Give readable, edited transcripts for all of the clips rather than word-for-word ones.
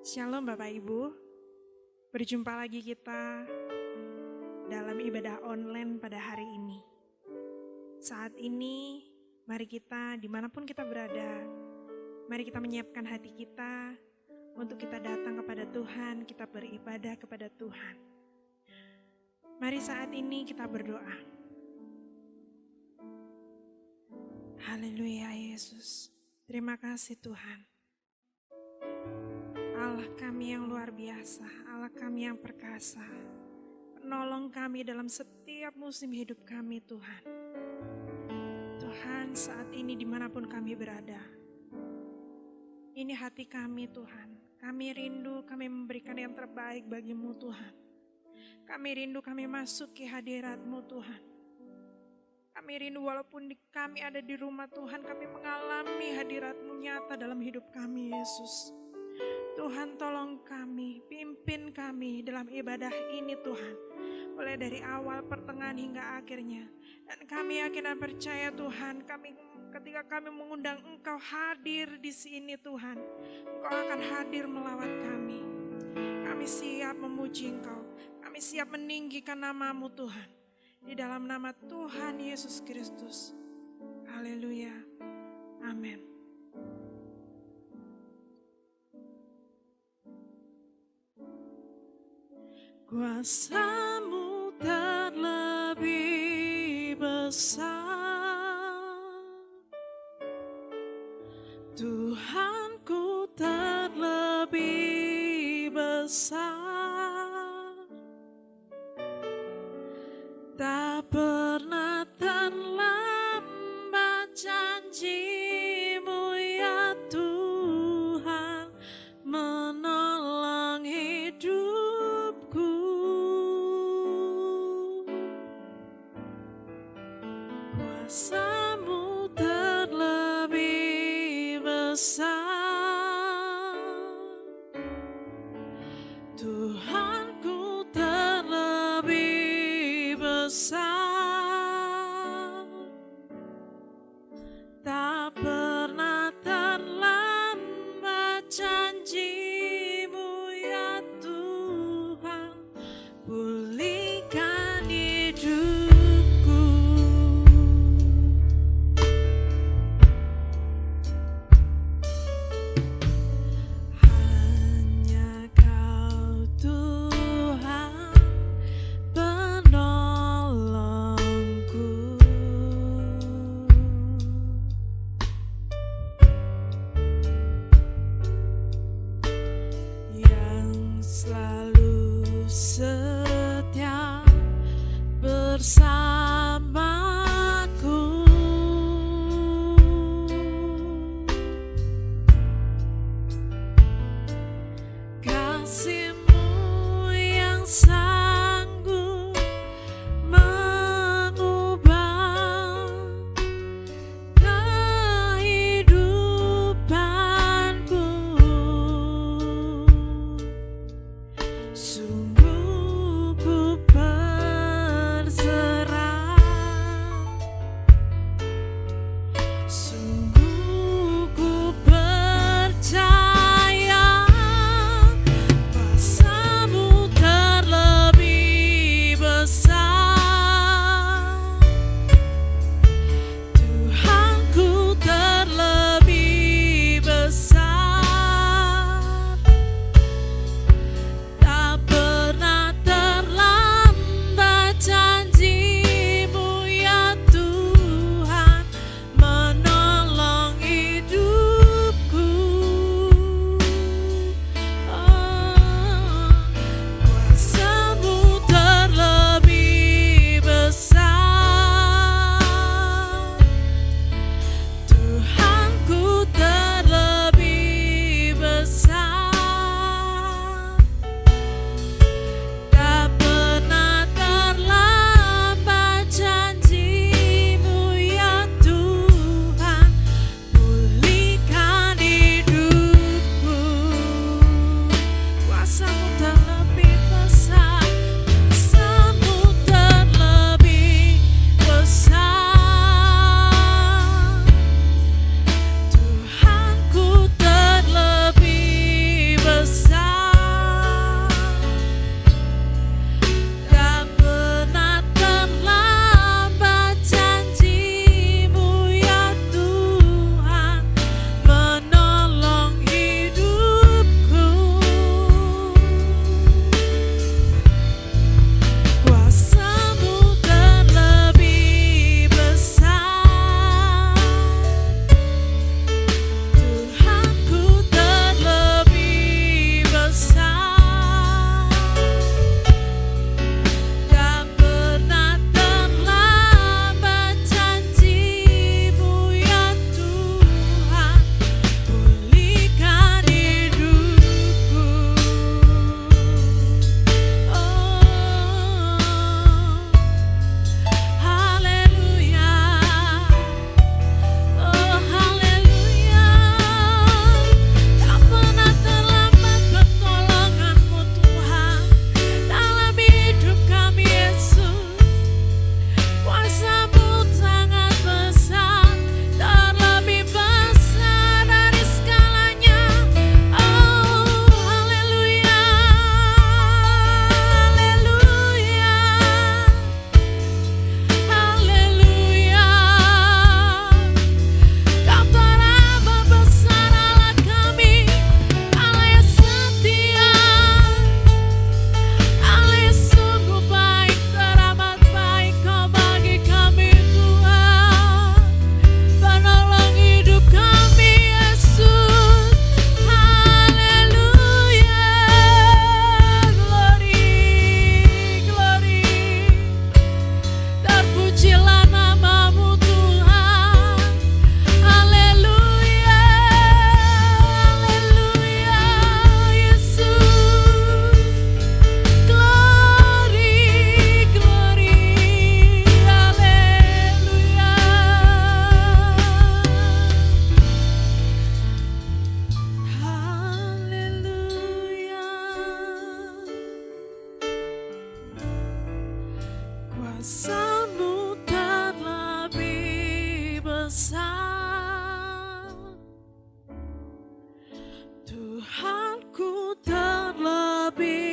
Shalom Bapak Ibu, berjumpa lagi kita dalam ibadah online pada hari ini. Saat ini, mari kita dimanapun kita berada, mari kita menyiapkan hati kita untuk kita datang kepada Tuhan, kita beribadah kepada Tuhan. Mari saat ini kita berdoa. Haleluya Yesus, terima kasih Tuhan. Allah kami yang luar biasa, Allah kami yang perkasa, penolong kami dalam setiap musim hidup kami Tuhan. Tuhan, saat ini dimanapun kami berada, ini hati kami Tuhan, kami rindu, kami memberikan yang terbaik bagimu Tuhan. Kami rindu kami masuk ke hadirat-Mu Tuhan. Kami rindu walaupun kami ada di rumah Tuhan, kami mengalami hadirat-Mu nyata dalam hidup kami Yesus. Tuhan tolong kami, pimpin kami dalam ibadah ini Tuhan. Mulai dari awal, pertengahan hingga akhirnya. Dan kami yakin dan percaya Tuhan, ketika kami mengundang Engkau hadir di sini Tuhan, Engkau akan hadir melawat kami. Kami siap memuji Engkau, kami siap meninggikan nama-Mu Tuhan. Di dalam nama Tuhan Yesus Kristus. Haleluya. Amin. Kuasa-Mu terlebih besar, Tuhanku terlebih besar, tak pernah terlambat janji-Mu ya Tuhan, menolong hidupku. Kuasa-Mu terlebih besar, Tuhanku terlebih besar, tak pernah terlambat janji-Mu ya Tuhan, pulihkan hidupku. Hanya Kau Tuhan penolongku, yang selalu setia bersamaku. Kasih-Mu yang sanggup mengubah kehidupanku. Sungguh ku berserah Kuasamu terlebih besar, Tuhanku terlebih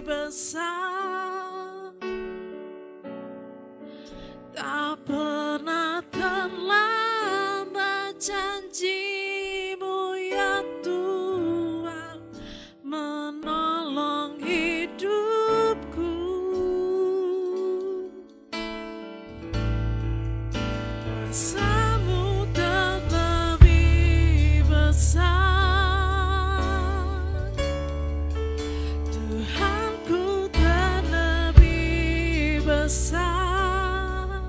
besar, tak pernah terlambat janjimu ya Tuhan, menolong hidupku. Kuasamu terlebih besar, Tuhanku terlebih besar,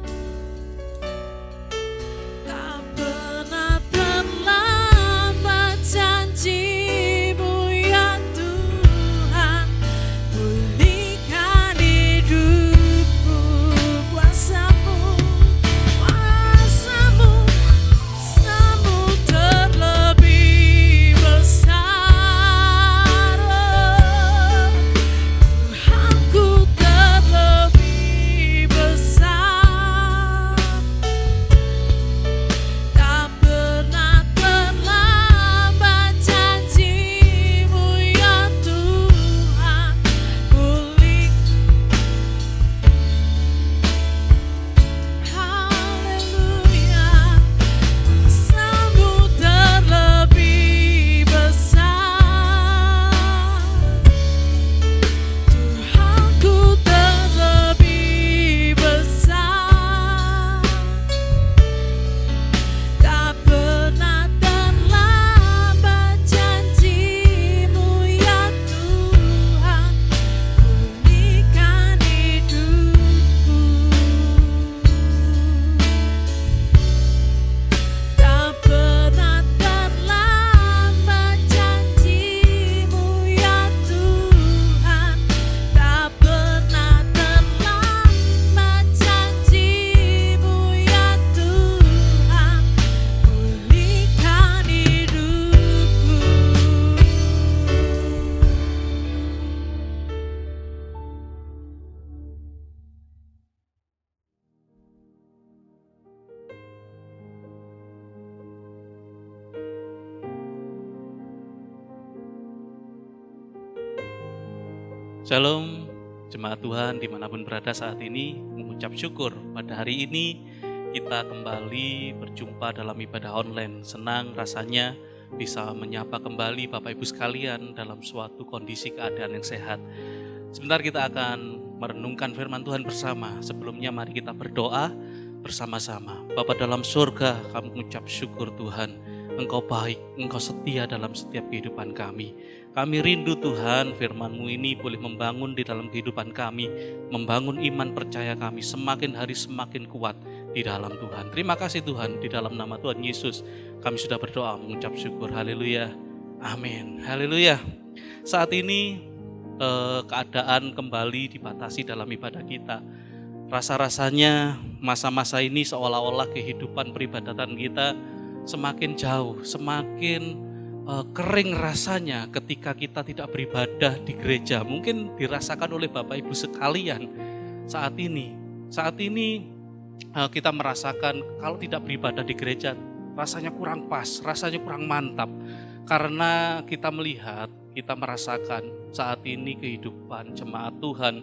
tak pernah terlambat janjimu ya Tuhan, pulihkan hidupku. Kuasamu terlebih besar, Tuhanku terlebih besar, tak pernah terlambat janjimu ya Tuhan, pulih. Haleluya. Kuasamu terlebih besar, Tuhanku terlebih besar, tak pernah terlambat janjimu ya Tuhan, pulihkan hidupku. Tak pernah terlambat janjimu ya Tuhan, tak pernah terlambat janjimu ya Tuhan, pulihkan hidupku. Shalom, jemaat Tuhan dimanapun berada saat ini, mengucap syukur pada hari ini kita kembali berjumpa dalam ibadah online. Senang rasanya bisa menyapa kembali Bapak Ibu sekalian dalam suatu kondisi keadaan yang sehat. Sebentar kita akan merenungkan firman Tuhan bersama. Sebelumnya mari kita berdoa bersama-sama. Bapa dalam surga, kami mengucap syukur Tuhan. Engkau baik, Engkau setia dalam setiap kehidupan kami. Kami rindu Tuhan, firman-Mu ini boleh membangun di dalam kehidupan kami, membangun iman percaya kami semakin hari semakin kuat di dalam Tuhan. Terima kasih Tuhan, di dalam nama Tuhan Yesus kami sudah berdoa mengucap syukur. Haleluya, amin, haleluya. Saat ini keadaan kembali dibatasi dalam ibadah kita. Rasa-rasanya masa-masa ini seolah-olah kehidupan peribadatan kita semakin jauh, semakin kering rasanya ketika kita tidak beribadah di gereja. Mungkin dirasakan oleh Bapak Ibu sekalian saat ini. Saat ini kita merasakan kalau tidak beribadah di gereja rasanya kurang pas, rasanya kurang mantap. Karena kita melihat, kita merasakan saat ini kehidupan jemaat Tuhan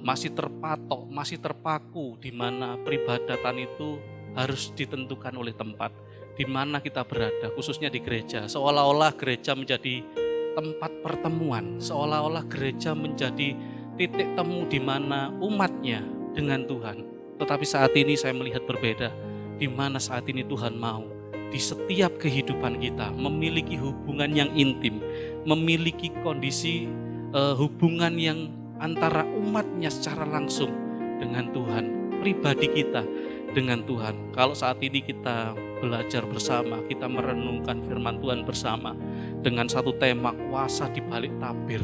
masih terpatok, masih terpaku di mana peribadatan itu harus ditentukan oleh tempat di mana kita berada, khususnya di gereja. Seolah-olah gereja menjadi tempat pertemuan, seolah-olah gereja menjadi titik temu di mana umatnya dengan Tuhan. Tetapi saat ini saya melihat berbeda, di mana saat ini Tuhan mau di setiap kehidupan kita memiliki hubungan yang intim, memiliki kondisi hubungan yang antara umatnya secara langsung dengan Tuhan, pribadi kita dengan Tuhan. Kalau saat ini kita belajar bersama, kita merenungkan firman Tuhan bersama dengan satu tema kuasa di balik tabir,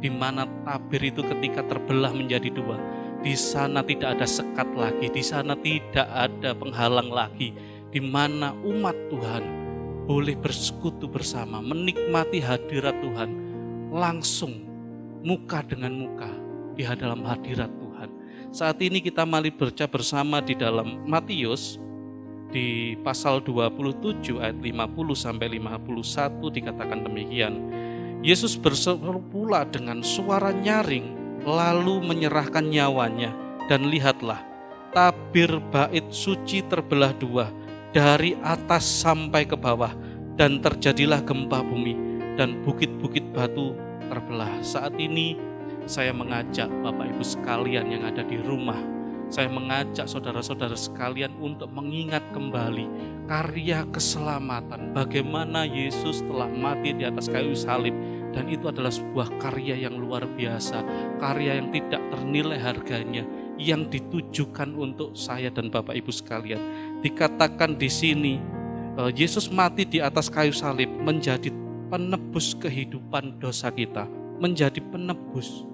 di mana tabir itu ketika terbelah menjadi dua, di sana tidak ada sekat lagi, di sana tidak ada penghalang lagi, di mana umat Tuhan boleh bersekutu bersama, menikmati hadirat Tuhan langsung muka dengan muka di dalam hadirat Tuhan. Saat ini kita mari baca bersama di dalam Matius di pasal 27 ayat 50 sampai 51 dikatakan demikian. Yesus berseru pula dengan suara nyaring lalu menyerahkan nyawanya, dan lihatlah, tabir bait suci terbelah dua dari atas sampai ke bawah, dan terjadilah gempa bumi dan bukit-bukit batu terbelah. Saat ini saya mengajak Bapak Ibu sekalian yang ada di rumah, saya mengajak saudara-saudara sekalian untuk mengingat kembali karya keselamatan, bagaimana Yesus telah mati di atas kayu salib, dan itu adalah sebuah karya yang luar biasa, karya yang tidak ternilai harganya, yang ditujukan untuk saya dan Bapak Ibu sekalian. Dikatakan di sini, Yesus mati di atas kayu salib menjadi penebus kehidupan dosa kita, menjadi penebus.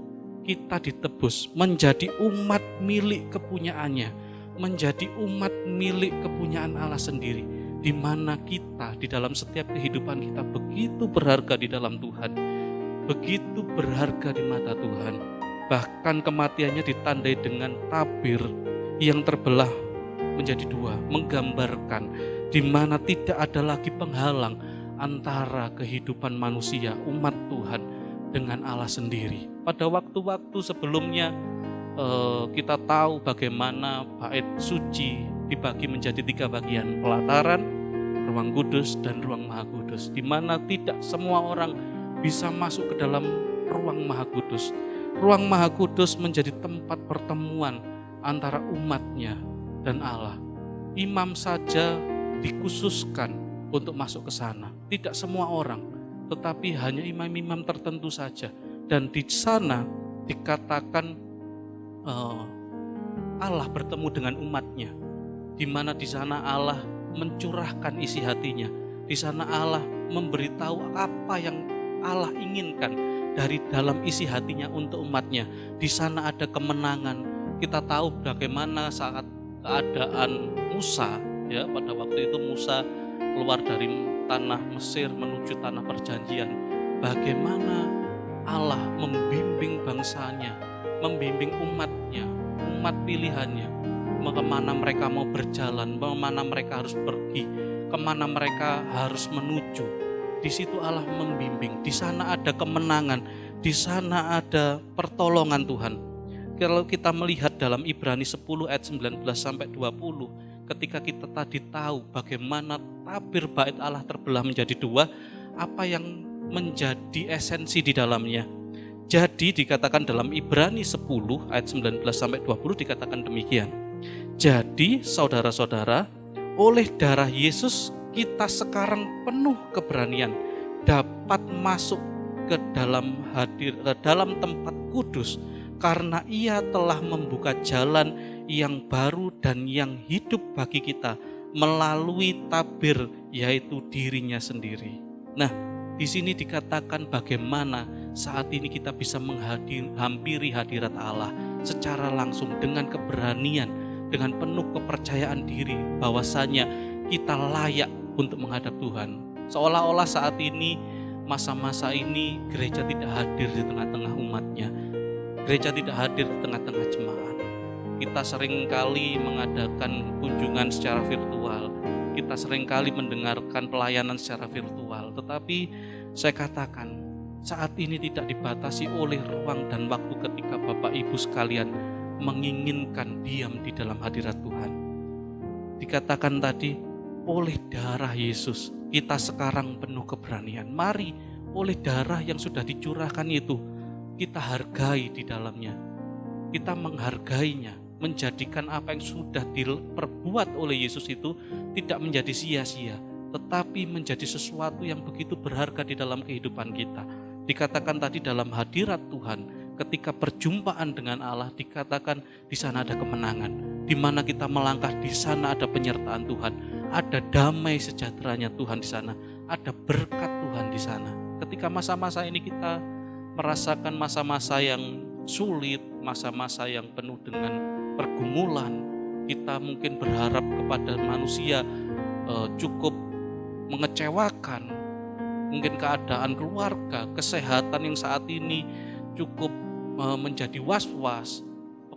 Kita ditebus menjadi umat milik kepunyaannya, menjadi umat milik kepunyaan Allah sendiri, di mana kita di dalam setiap kehidupan kita begitu berharga di dalam Tuhan, begitu berharga di mata Tuhan. Bahkan kematiannya ditandai dengan tabir yang terbelah menjadi dua, menggambarkan di mana tidak ada lagi penghalang antara kehidupan manusia, umat Tuhan, dengan Allah sendiri. Pada waktu-waktu sebelumnya kita tahu bagaimana bait suci dibagi menjadi 3 bagian: pelataran, ruang kudus, dan ruang maha kudus, di mana tidak semua orang bisa masuk ke dalam ruang maha kudus. Ruang maha kudus menjadi tempat pertemuan antara umatnya dan Allah. Imam saja dikhususkan untuk masuk ke sana. Tidak semua orang, tetapi hanya imam-imam tertentu saja. Dan di sana dikatakan Allah bertemu dengan umatnya, di mana di sana Allah mencurahkan isi hatinya. Di sana Allah memberitahu apa yang Allah inginkan dari dalam isi hatinya untuk umatnya. Di sana ada kemenangan. Kita tahu bagaimana saat keadaan Musa, ya, pada waktu itu Musa keluar dari tanah Mesir menuju tanah perjanjian. Bagaimana Allah membimbing bangsanya, membimbing umatnya, umat pilihannya, kemana mereka mau berjalan, kemana mereka harus pergi, kemana mereka harus menuju. Di situ Allah membimbing, di sana ada kemenangan, di sana ada pertolongan Tuhan. Kalau kita melihat dalam Ibrani 10 ayat 19 sampai 20, ketika kita tadi tahu bagaimana tabir bait Allah terbelah menjadi dua, apa yang menjadi esensi di dalamnya. Jadi dikatakan dalam Ibrani 10 ayat 19 sampai 20 dikatakan demikian. Jadi saudara-saudara, oleh darah Yesus kita sekarang penuh keberanian dapat masuk ke dalam tempat kudus, karena Ia telah membuka jalan yang baru dan yang hidup bagi kita melalui tabir, yaitu dirinya sendiri. Nah, di sini dikatakan bagaimana saat ini kita bisa menghampiri hadirat Allah secara langsung dengan keberanian, dengan penuh kepercayaan diri bahwasanya kita layak untuk menghadap Tuhan. Seolah-olah saat ini, masa-masa ini, gereja tidak hadir di tengah-tengah umatnya. Gereja tidak hadir di tengah-tengah jemaat. Kita seringkali mengadakan kunjungan secara virtual. Kita seringkali mendengarkan pelayanan secara virtual. Tetapi saya katakan, saat ini tidak dibatasi oleh ruang dan waktu ketika Bapak Ibu sekalian menginginkan diam di dalam hadirat Tuhan. Dikatakan tadi, oleh darah Yesus kita sekarang penuh keberanian. Mari, oleh darah yang sudah dicurahkan itu, kita hargai di dalamnya. Kita menghargainya, menjadikan apa yang sudah diperbuat oleh Yesus itu tidak menjadi sia-sia, tetapi menjadi sesuatu yang begitu berharga di dalam kehidupan kita. Dikatakan tadi dalam hadirat Tuhan, ketika perjumpaan dengan Allah, dikatakan di sana ada kemenangan, di mana kita melangkah, di sana ada penyertaan Tuhan, ada damai sejahteranya Tuhan di sana, ada berkat Tuhan di sana. Ketika masa-masa ini kita merasakan masa-masa yang sulit, masa-masa yang penuh dengan pergumulan, kita mungkin berharap kepada manusia cukup mengecewakan, mungkin keadaan keluarga, kesehatan yang saat ini cukup menjadi was-was,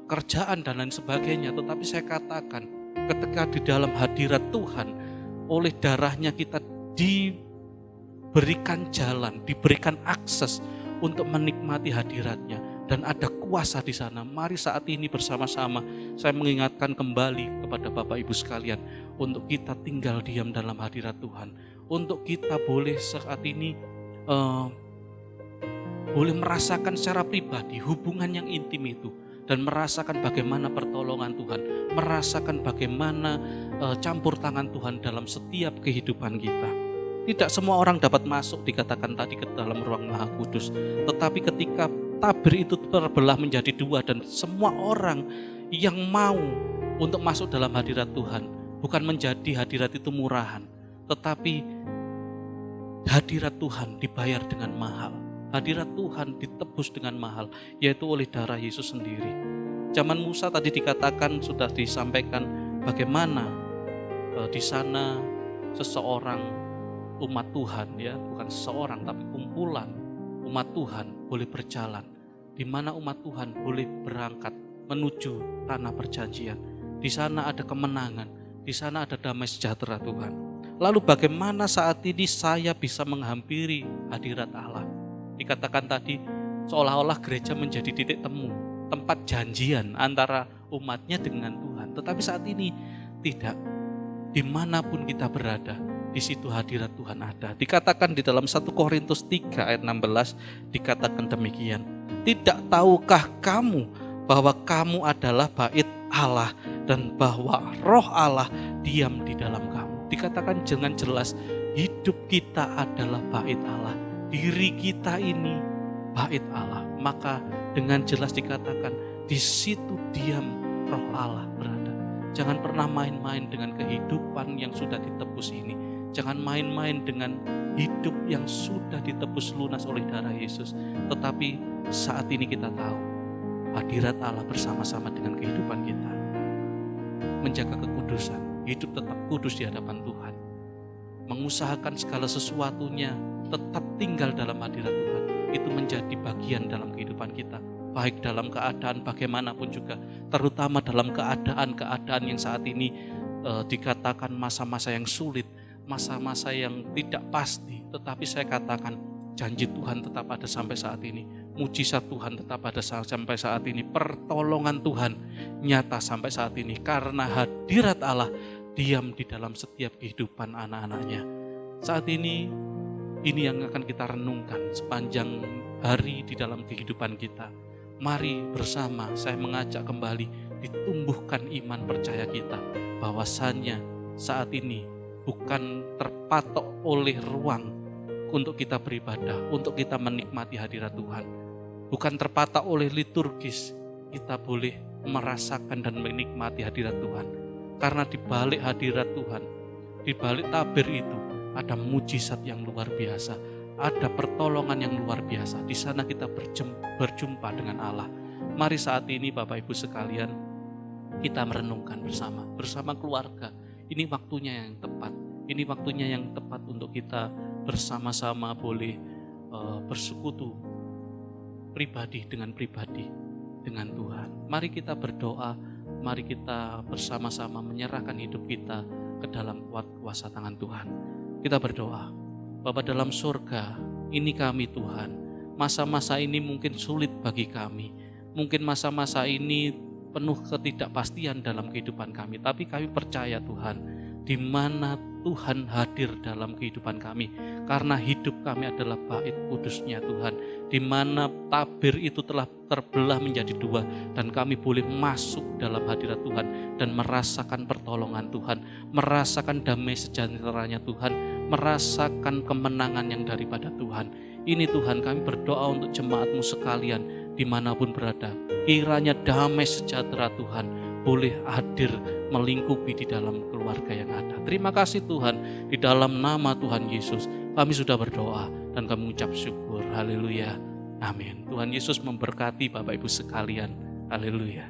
kerjaan dan lain sebagainya. Tetapi saya katakan, ketika di dalam hadirat Tuhan, oleh darahnya kita diberikan jalan, diberikan akses untuk menikmati hadiratnya. Dan ada kuasa di sana. Mari saat ini bersama-sama saya mengingatkan kembali kepada Bapak Ibu sekalian untuk kita tinggal diam dalam hadirat Tuhan. Untuk kita boleh saat ini boleh merasakan secara pribadi hubungan yang intim itu. Dan merasakan bagaimana pertolongan Tuhan. Merasakan bagaimana campur tangan Tuhan dalam setiap kehidupan kita. Tidak semua orang dapat masuk, dikatakan tadi, ke dalam ruang Maha Kudus. Tetapi ketika tabir itu terbelah menjadi dua dan semua orang yang mau untuk masuk dalam hadirat Tuhan, bukan menjadi hadirat itu murahan, tetapi hadirat Tuhan dibayar dengan mahal. Hadirat Tuhan ditebus dengan mahal, yaitu oleh darah Yesus sendiri. Zaman Musa tadi dikatakan, sudah disampaikan bagaimana di sana seseorang umat Tuhan, ya, bukan seseorang tapi kumpulan umat Tuhan boleh berjalan, di mana umat Tuhan boleh berangkat menuju tanah perjanjian. Di sana ada kemenangan, di sana ada damai sejahtera Tuhan. Lalu bagaimana saat ini saya bisa menghampiri hadirat Allah? Dikatakan tadi seolah-olah gereja menjadi titik temu, tempat janjian antara umatnya dengan Tuhan. Tetapi saat ini tidak. Dimanapun kita berada, di situ hadirat Tuhan ada. Dikatakan di dalam 1 Korintus 3 ayat 16, dikatakan demikian. Tidak tahukah kamu bahwa kamu adalah bait Allah dan bahwa roh Allah diam di dalam kamu. Dikatakan dengan jelas, hidup kita adalah bait Allah. Diri kita ini bait Allah. Maka dengan jelas dikatakan, di situ diam roh Allah berada. Jangan pernah main-main dengan kehidupan yang sudah ditebus ini. Jangan main-main dengan hidup yang sudah ditebus lunas oleh darah Yesus. Tetapi saat ini kita tahu hadirat Allah bersama-sama dengan kehidupan kita. Menjaga kekudusan, hidup tetap kudus di hadapan Tuhan. Mengusahakan segala sesuatunya tetap tinggal dalam hadirat Tuhan. Itu menjadi bagian dalam kehidupan kita. Baik dalam keadaan bagaimanapun juga, terutama dalam keadaan-keadaan yang saat ini dikatakan masa-masa yang sulit, masa-masa yang tidak pasti. Tetapi saya katakan janji Tuhan tetap ada sampai saat ini, mujizat Tuhan tetap ada sampai saat ini, pertolongan Tuhan nyata sampai saat ini, karena hadirat Allah diam di dalam setiap kehidupan anak-anaknya. Saat ini yang akan kita renungkan sepanjang hari di dalam kehidupan kita. Mari bersama saya mengajak kembali ditumbuhkan iman percaya kita, bahwasannya saat ini bukan terpatok oleh ruang untuk kita beribadah, untuk kita menikmati hadirat Tuhan. Bukan terpatok oleh liturgis, kita boleh merasakan dan menikmati hadirat Tuhan. Karena di balik hadirat Tuhan, di balik tabir itu ada mujizat yang luar biasa. Ada pertolongan yang luar biasa. Di sana kita berjumpa dengan Allah. Mari saat ini Bapak Ibu sekalian, kita merenungkan bersama keluarga. Ini waktunya yang tepat. Ini waktunya yang tepat untuk kita bersama-sama boleh bersekutu pribadi dengan Tuhan. Mari kita berdoa, mari kita bersama-sama menyerahkan hidup kita ke dalam kuasa tangan Tuhan. Kita berdoa. Bapa dalam surga, ini kami Tuhan. Masa-masa ini mungkin sulit bagi kami. Mungkin masa-masa ini penuh ketidakpastian dalam kehidupan kami. Tapi kami percaya Tuhan, di mana Tuhan hadir dalam kehidupan kami. Karena hidup kami adalah bait kudusnya Tuhan. Di mana tabir itu telah terbelah menjadi dua. Dan kami boleh masuk dalam hadirat Tuhan. Dan merasakan pertolongan Tuhan. Merasakan damai sejahteranya Tuhan. Merasakan kemenangan yang daripada Tuhan. Ini Tuhan, kami berdoa untuk jemaat-Mu sekalian dimanapun berada. Kiranya damai sejahtera Tuhan boleh hadir melingkupi di dalam keluarga yang ada. Terima kasih Tuhan, di dalam nama Tuhan Yesus kami sudah berdoa dan kami mengucap syukur. Haleluya. Amin. Tuhan Yesus memberkati Bapak Ibu sekalian. Haleluya.